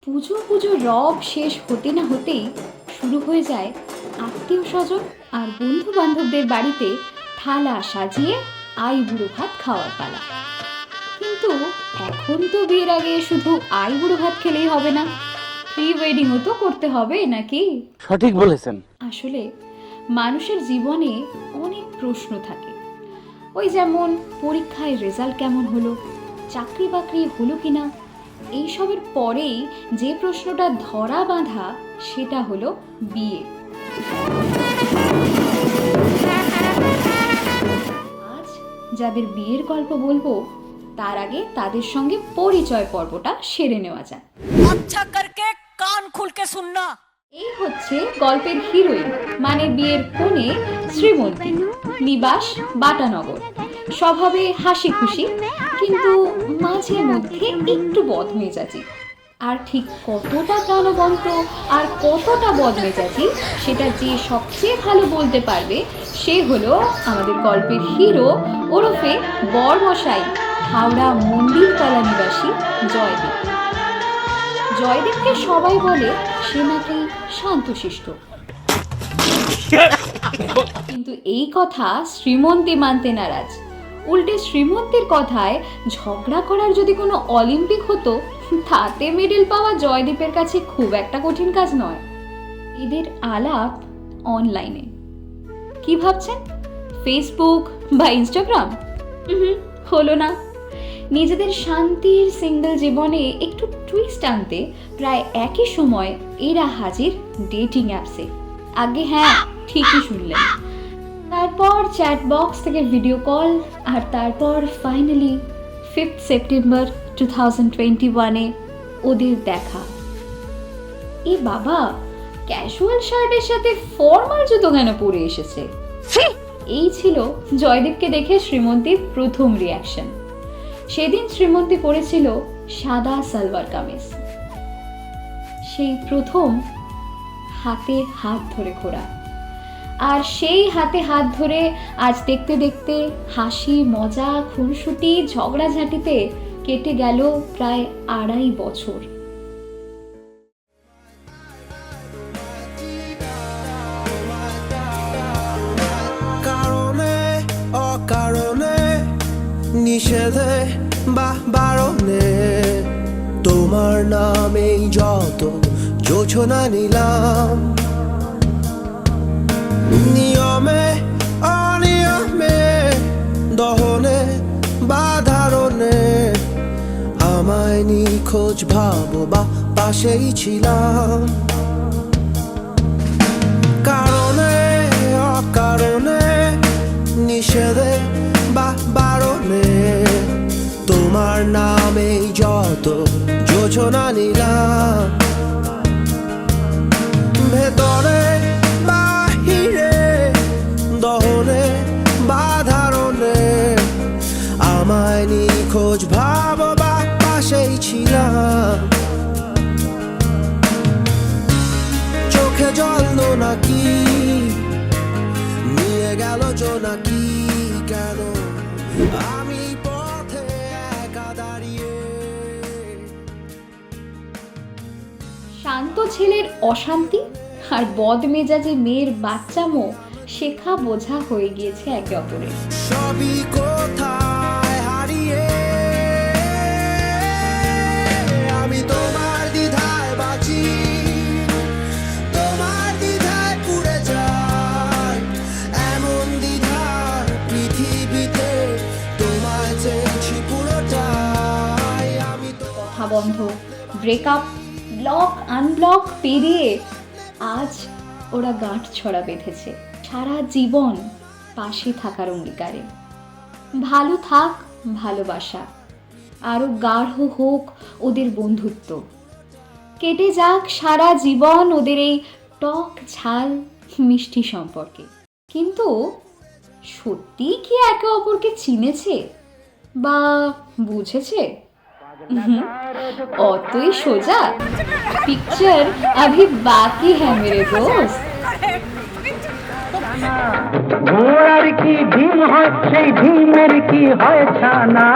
পুজো পুজো রব শেষ হতে না হতেই শুরু হয়ে যায় আত্মীয় স্বজন আর বন্ধু বান্ধবদের বাড়িতে থালা সাজিয়ে আইবুড়ো ভাত খাওয়ার পালা। কিন্তু এখন তো বিয়ের আগে শুধু আইবুড়ো ভাত খেলেই হবে না, প্রি ওয়েডিংও তো করতে হবে নাকি? সঠিক বলেছেন। আসলে মানুষের জীবনে অনেক প্রশ্ন থাকে। ওই যেমন পরীক্ষায় রেজাল্ট কেমন হলো, চাকরি বাকরি হলো কিনা, এইসবের পরেই যে প্রশ্নটা ধরা বাঁধা সেটা হলো বিয়ে। আজ যাদের বিয়ের গল্প বলবো তার আগে তাদের সঙ্গে পরিচয় পর্বটা সেরে নেওয়া যাক। আচ্ছা করকে কান খুলকে শুননা। এই হচ্ছে গল্পের হিরোইন, মানে বিয়ের কনে শ্রীমন্তী। নিবাস বাটানগর, স্বভাবে হাসি খুশি, কিন্তু মাঝে মধ্যে একটু বদমেজাজি। আর ঠিক কতটা প্রাণবন্ত আর কতটা বদমেজাজি সেটা যে সবচেয়ে ভালো বলতে পারবে সে হলো আমাদের গল্পের হিরো ওরফে বরমশাই, হাওড়া মন্দিরতলা নিবাসী জয়দীপ। জয়দীপকে সবাই বলে সে নাকি শান্তশিষ্ট, কিন্তু এই কথা শ্রীমন্তী মানতে নারাজ। উল্টে শ্রীমন্তীর কথায় ঝগড়া করার যদি কোনো অলিম্পিক হতো তাতে মেডেল পাওয়া জয়দীপের কাছে খুব একটা কঠিন কাজ নয়। এদের আলাপ অনলাইনে। কি ভাবছেন, ফেসবুক বা ইনস্টাগ্রাম? হলো না। নিজেদের শান্তির সিঙ্গেল জীবনে একটু টুইস্ট আনতে প্রায় একই সময় এরা হাজির ডেটিং অ্যাপসে। আগে হ্যাঁ, ঠিকই শুনলেন। তারপর চ্যাট বক্স থেকে ভিডিও কল, আর তারপর ফাইনালি 5 সেপ্টেম্বর 2021-এ ওদের দেখা। এ বাবা, ক্যাজুয়াল শার্টের সাথে ফর্মাল জুতো কেন পরে এসেছে? এই ছিল জয়দীপকে দেখে শ্রীমন্তীর প্রথম রিয়াকশন। সেদিন শ্রীমন্তী পরেছিল সাদা সালোয়ার কামিজ। সেই প্রথম হাতে হাত ধরে ঘোরা, আর সেই হাতে হাত ধরে আজ দেখতে দেখতে হাসি মজা খুনসুটি ঝগড়াঝাঁটিতে কেটে গেল প্রায় 2.5 বছর। কারণে অকারণে নিষেধে বা বারণে তোমার নামেই যত যোজনা নিলাম, নিয়মে অনিয়মে দহনে বা ধারণে আমায় নিখোঁজ ভাবো বা পাশেই ছিলাম। কারণে অকারণে নিষেধে বা বারণে তোমার নামেই যত যোজনা নিলাম, ভেতরে বাহিরে দহনে বা ধারণে আমায় নিখোঁজ ভাবো বা পাশেই ছিলাম। চোখে জল নাকি নিয়ে গেল জোনাকি, কেন আমি পথে একা দাঁড়িয়ে। শান্ত ছেলের অশান্তি আর বদমেজাজি মেয়ের বাচ্চামো শেখা বোঝা হয়ে গিয়েছে একে অপরের। সবই কোথায় হারিয়ে আমি তোমার দ্বিধায় বাঁচি, তোমার দ্বিধায় পুড়ে যাই, এমন দ্বিধার পৃথিবীতে তোমায় চেয়েছি পুরোটাই আমি। কথা বন্ধ, ব্রেকআপ, ব্লক আনব্লক পেরিয়ে আজ ওরা গাঁট ছড়া বেঁধেছে সারা জীবন পাশে থাকার অঙ্গীকারে। ভালো থাক ভালোবাসা, আরো গাঢ় হোক ওদের বন্ধুত্ব, কেটে যাক সারা জীবন ওদের এই টক ঝাল মিষ্টি সম্পর্কে। কিন্তু সত্যি কি একে অপরকে চিনেছে বা বুঝেছে? অতই সোজা? পিকচার अभी बाकी है मेरे दोस्त। ঘোড়ার কি ডিম হয়, সেই ডিমের কি হয় ছানা?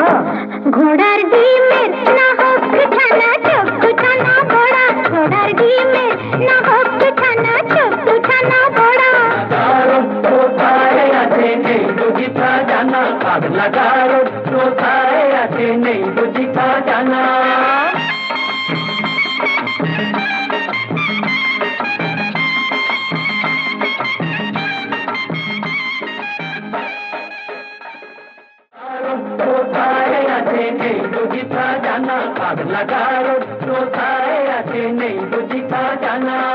ঘোড়ার ডিমের না হোক ছানা, চোখ ছানা বড়া জানা, আগ লাগার কোথায় আছে নেই বুঝি তা জানা। কোথায় আছে নেই বুঝি তা জানা, আগ লাগার কোথায় আছে নেই বুঝি তা জানা।